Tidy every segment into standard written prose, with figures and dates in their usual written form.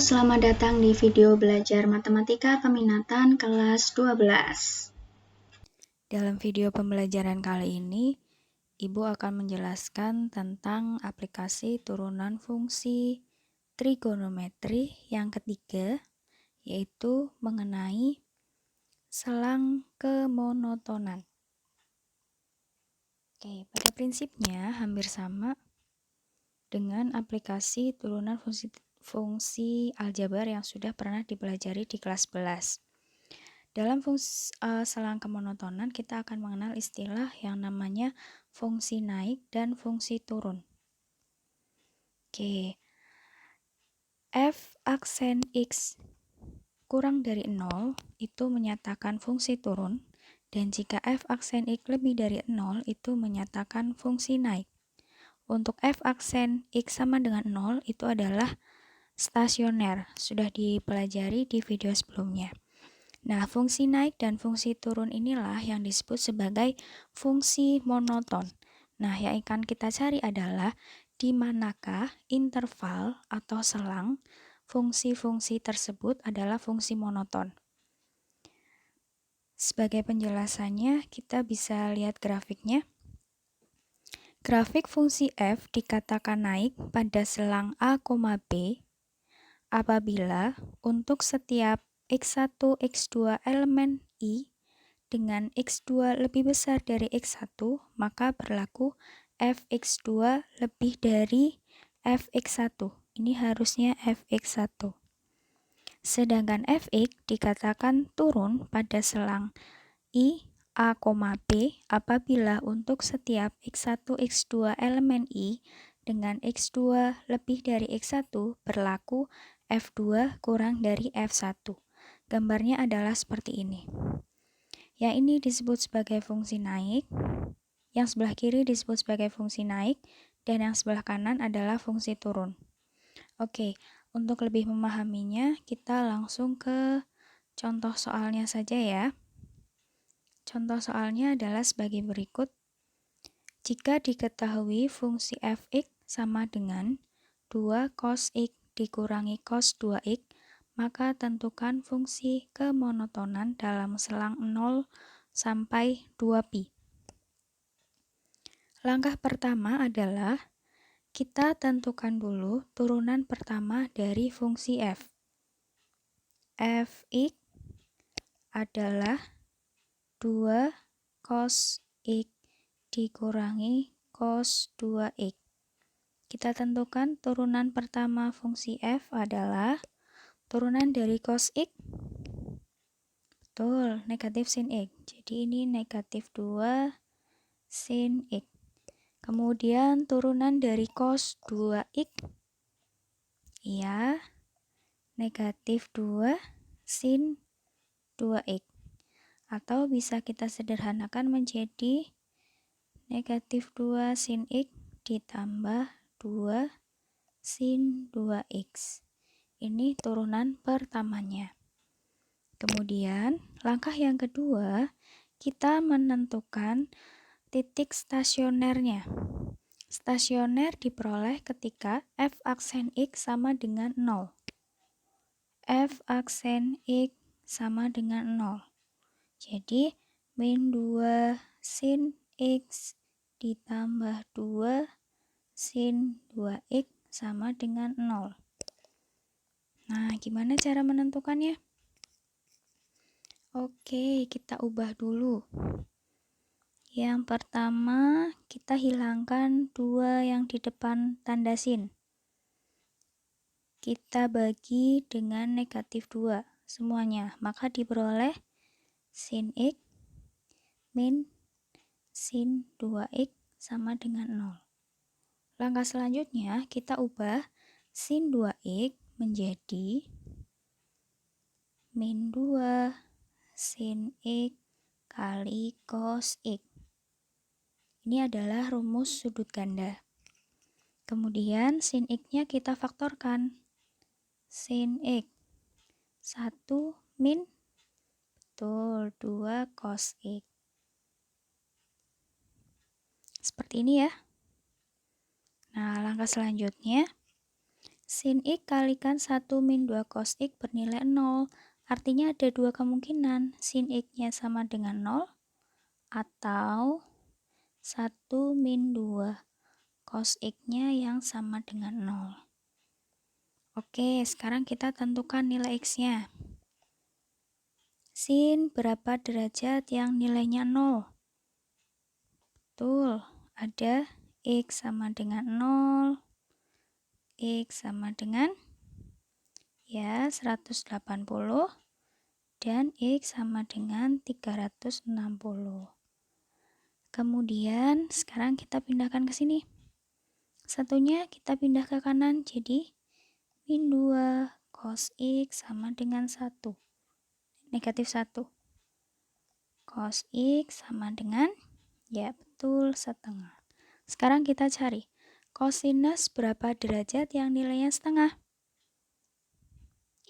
selamat datang di video belajar matematika peminatan kelas 12. Dalam video pembelajaran kali ini, Ibu akan menjelaskan tentang aplikasi turunan fungsi trigonometri yang ketiga, yaitu mengenai selang kemonotonan. Oke, pada prinsipnya hampir sama dengan aplikasi turunan fungsi aljabar yang sudah pernah dipelajari di kelas 11. Dalam selang kemonotonan, kita akan mengenal istilah yang namanya fungsi naik dan fungsi turun. Oke, f aksen x kurang dari 0 itu menyatakan fungsi turun, dan jika f aksen x lebih dari 0 itu menyatakan fungsi naik. Untuk f aksen x sama dengan 0 itu adalah stasioner, sudah dipelajari di video sebelumnya. Nah, fungsi naik dan fungsi turun inilah yang disebut sebagai fungsi monoton. Nah, yang akan kita cari adalah di manakah interval atau selang fungsi-fungsi tersebut adalah fungsi monoton. Sebagai penjelasannya, kita bisa lihat grafiknya. Grafik fungsi f dikatakan naik pada selang a, b apabila untuk setiap x1, x2 elemen I dengan x2 lebih besar dari x1, maka berlaku fx2 lebih dari fx1. Ini harusnya fx1. Sedangkan fx dikatakan turun pada selang I, A, B apabila untuk setiap x1, x2 elemen I dengan x2 lebih dari x1 berlaku f2 kurang dari f1. Gambarnya adalah seperti ini. Yang ini disebut sebagai fungsi naik, yang sebelah kiri disebut sebagai fungsi naik, dan yang sebelah kanan adalah fungsi turun. Oke, untuk lebih memahaminya, kita langsung ke contoh soalnya saja ya. Contoh soalnya adalah sebagai berikut. Jika diketahui fungsi fx sama dengan 2 cos x dikurangi cos 2x, maka tentukan fungsi kemonotonan dalam selang 0 sampai 2pi. Langkah pertama adalah kita tentukan dulu turunan pertama dari fungsi f. Fx adalah 2 cos x dikurangi cos 2x. Kita tentukan turunan pertama fungsi f adalah turunan dari cos x. Betul, negatif sin x. Jadi ini negatif 2 sin x. Kemudian turunan dari cos 2x. Iya, negatif 2 sin 2x. Atau bisa kita sederhanakan menjadi negatif 2 sin x ditambah 2 sin 2x. Ini turunan pertamanya. Kemudian, langkah yang kedua, kita menentukan titik stasionernya. Stasioner diperoleh ketika f aksen x sama dengan 0. F aksen x sama dengan 0. Jadi, min 2 sin x ditambah 2 sin 2x sama dengan 0. Nah, gimana cara menentukannya? Oke, kita ubah dulu. Yang pertama, kita hilangkan 2 yang di depan tanda sin. Kita bagi dengan negatif 2 semuanya, maka diperoleh sin x min sin 2x sama dengan 0. Langkah selanjutnya, kita ubah sin 2x menjadi min 2 sin x kali cos x. Ini adalah rumus sudut ganda. Kemudian sin x-nya kita faktorkan. Sin x 1 min, betul, 2 cos x. Seperti ini ya. Nah, langkah selanjutnya, Sin X kalikan 1 min 2 cos X bernilai 0. Artinya ada dua kemungkinan, sin X-nya sama dengan 0 atau 1 min 2 cos X-nya yang sama dengan 0. Oke, sekarang kita tentukan nilai X-nya. Sin berapa derajat yang nilainya 0? Betul, ada X sama dengan 0, X sama dengan 180, dan X sama dengan 360. Kemudian sekarang kita pindahkan ke sini. Satunya kita pindah ke kanan, jadi min 2 cos X sama dengan 1. Negatif 1. Cos X sama dengan, betul, setengah. Sekarang kita cari kosinus berapa derajat yang nilainya setengah?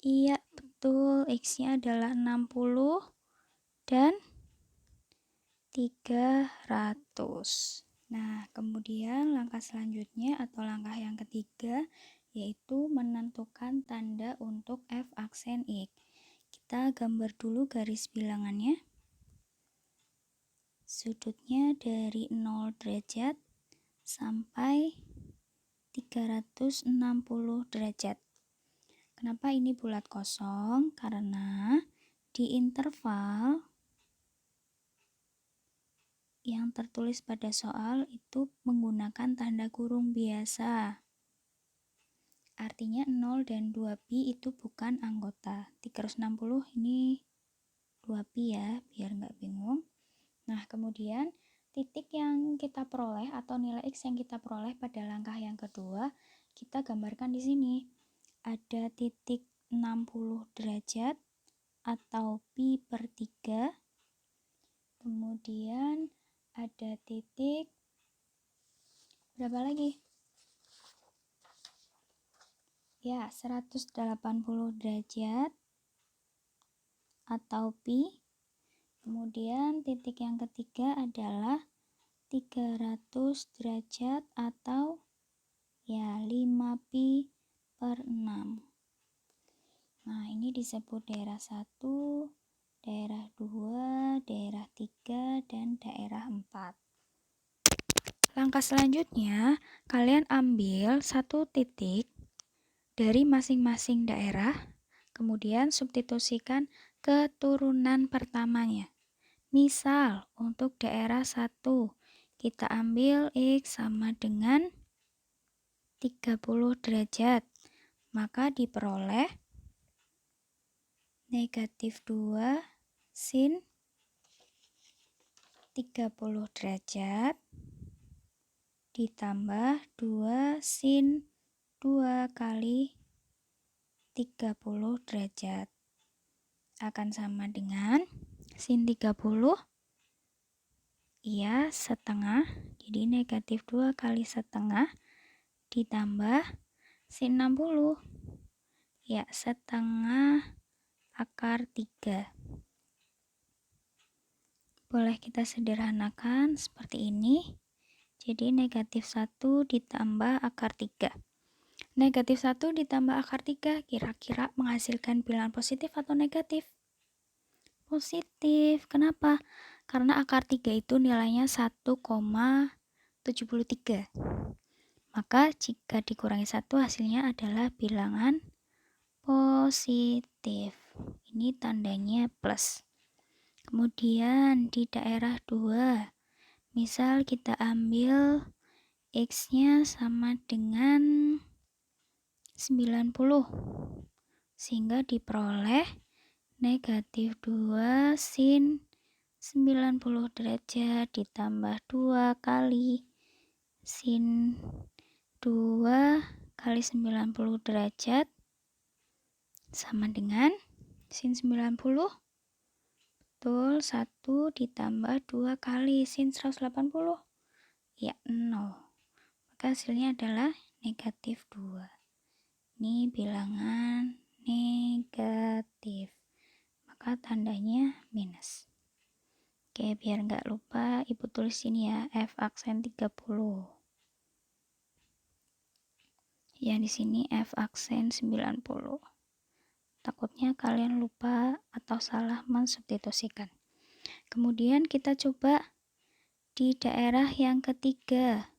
Iya, betul, X-nya adalah 60 dan 300. Nah, kemudian langkah selanjutnya atau langkah yang ketiga yaitu menentukan tanda untuk F aksen X. Kita gambar dulu garis bilangannya. Sudutnya dari 0 derajat sampai 360 derajat. Kenapa ini bulat kosong? Karena di interval yang tertulis pada soal itu menggunakan tanda kurung biasa. Artinya 0 dan 2pi itu bukan anggota. 360 ini 2pi ya, biar nggak bingung. Nah, kemudian titik yang kita peroleh atau nilai X yang kita peroleh pada langkah yang kedua, kita gambarkan di sini. Ada titik 60 derajat atau pi per 3. Kemudian ada titik berapa lagi? 180 derajat atau pi. Kemudian titik yang ketiga adalah 300 derajat atau 5pi per 6. Nah, ini disebut daerah 1, daerah 2, daerah 3, dan daerah 4. Langkah selanjutnya, kalian ambil satu titik dari masing-masing daerah, kemudian substitusikan ke turunan pertamanya. Misal, untuk daerah 1, kita ambil X sama dengan 30 derajat, maka diperoleh negatif 2 sin 30 derajat ditambah 2 sin 2 kali 30 derajat akan sama dengan sin 30 setengah, jadi negatif 2 kali setengah ditambah sin 60 setengah akar 3. Boleh kita sederhanakan seperti ini. Jadi negatif 1 ditambah akar 3. Negatif 1 ditambah akar 3 kira-kira menghasilkan bilangan positif atau negatif? Positif. Kenapa? Karena akar 3 itu nilainya 1,73. Maka jika dikurangi 1 hasilnya adalah bilangan positif. Ini tandanya plus. Kemudian di daerah 2, misal kita ambil X-nya sama dengan 90, sehingga diperoleh negatif 2 sin 90 derajat ditambah 2 kali sin 2 kali 90 derajat sama dengan sin 90. Betul, 1 ditambah 2 kali sin 180. 0. Maka hasilnya adalah negatif 2. Ini bilangan negatif. Maka tandanya minus. Oke, biar nggak lupa, Ibu tulis sini ya, F aksen 30. Yang di sini F aksen 90. Takutnya kalian lupa atau salah mensubstitusikan. Kemudian kita coba di daerah yang ketiga.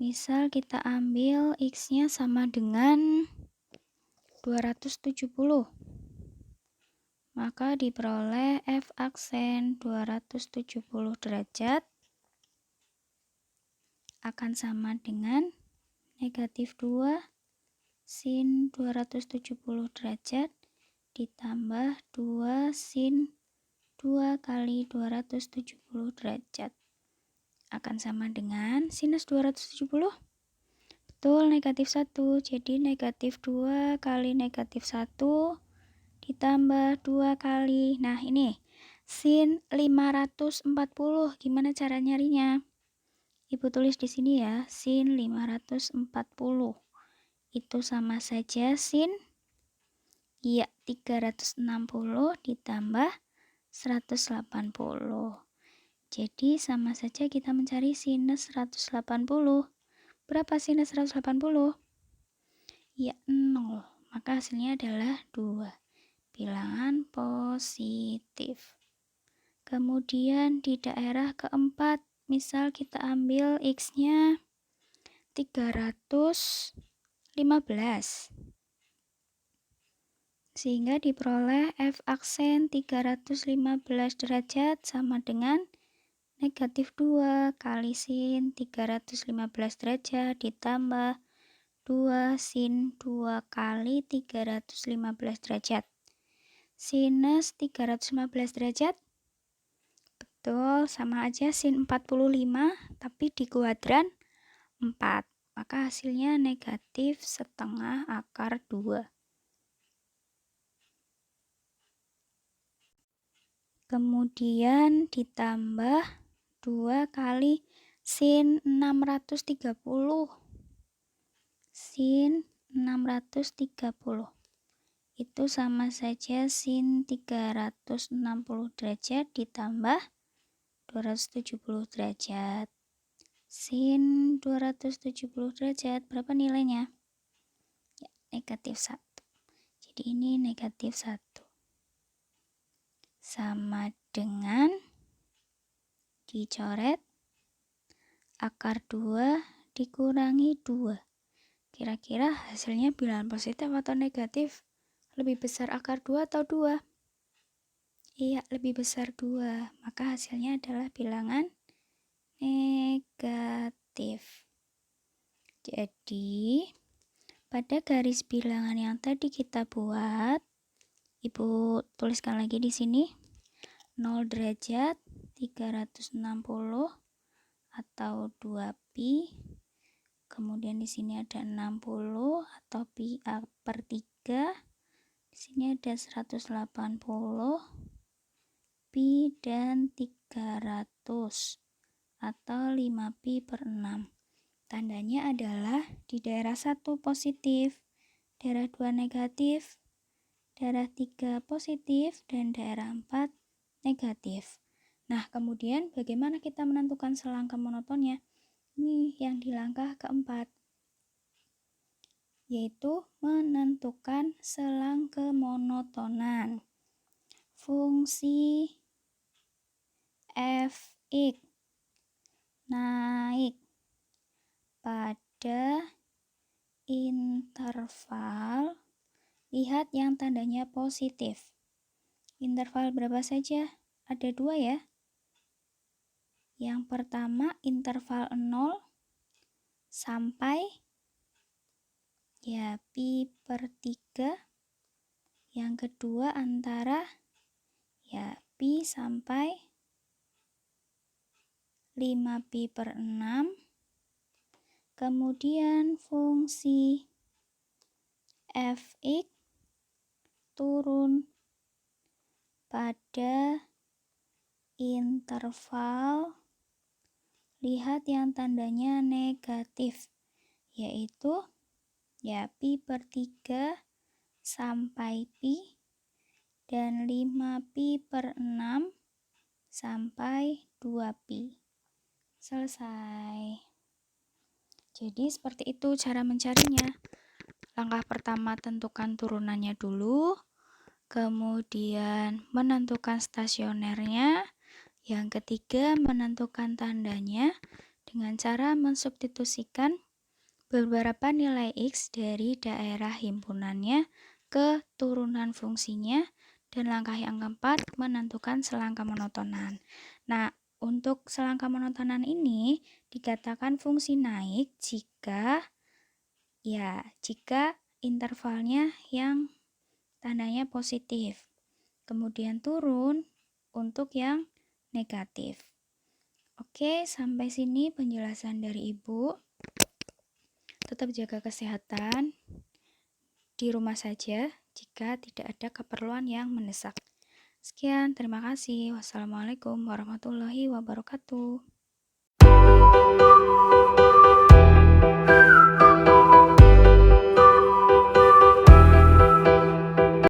Misal kita ambil X-nya sama dengan 270. Maka diperoleh F aksen 270 derajat akan sama dengan negatif 2 sin 270 derajat ditambah 2 sin 2 kali 270 derajat akan sama dengan sinus 270. Betul, negatif 1. Jadi negatif 2 kali negatif 1 ditambah 2 kali. Nah, ini sin 540. Gimana cara nyarinya? Ibu tulis di sini ya, sin 540. Itu sama saja sin 360 ditambah 180. Jadi sama saja kita mencari sinus 180. Berapa sinus 180? Ya, 0. Maka hasilnya adalah 2. Bilangan positif. Kemudian di daerah keempat, misal kita ambil X-nya 315. Sehingga diperoleh F aksen 315 derajat sama dengan negatif 2 kali sin 315 derajat ditambah 2 sin 2 kali 315 derajat. Sinus 315 derajat. Betul, sama aja sin 45, tapi di kuadran 4. Maka hasilnya negatif setengah akar 2. Kemudian ditambah 2 kali sin 630. Sin 630. Itu sama saja sin 360 derajat ditambah 270 derajat. Sin 270 derajat berapa nilainya? Ya, negatif 1. Jadi ini negatif 1. Sama dengan dicoret akar 2 dikurangi 2. Kira-kira hasilnya bilangan positif atau negatif? Lebih besar akar 2 atau 2? Iya, lebih besar 2. Maka hasilnya adalah bilangan negatif. Jadi, pada garis bilangan yang tadi kita buat, Ibu tuliskan lagi di sini. 0 derajat 360 atau 2pi. Kemudian di sini ada 60 atau pi per 3. Di sini ada 180 pi dan 300 atau 5pi per 6. Tandanya adalah di daerah 1 positif, daerah 2 negatif, daerah 3 positif, dan daerah 4 negatif. Nah, kemudian bagaimana kita menentukan selang kemonotonnya? Ini yang di langkah keempat, yaitu menentukan selang kemonotonan. Fungsi fx naik pada interval, lihat yang tandanya positif. Interval berapa saja? Ada 2 ya. Yang pertama interval 0 sampai ya pi per 3. Yang kedua antara ya pi sampai 5pi per 6. Kemudian fungsi fx turun pada interval, lihat yang tandanya negatif, yaitu ya pi per 3 sampai pi dan 5pi per 6 sampai 2pi. Selesai. Jadi seperti itu cara mencarinya. Langkah pertama, tentukan turunannya dulu, kemudian menentukan stasionernya. Yang ketiga, menentukan tandanya dengan cara mensubstitusikan beberapa nilai X dari daerah himpunannya ke turunan fungsinya. Dan langkah yang keempat, menentukan selangkah monotonan. Nah, untuk selangkah monotonan ini dikatakan fungsi naik jika intervalnya yang tandanya positif. Kemudian turun untuk yang negatif. Oke, sampai sini penjelasan dari Ibu. Tetap jaga kesehatan di rumah saja jika tidak ada keperluan yang mendesak. Sekian, terima kasih. Wassalamualaikum warahmatullahi wabarakatuh.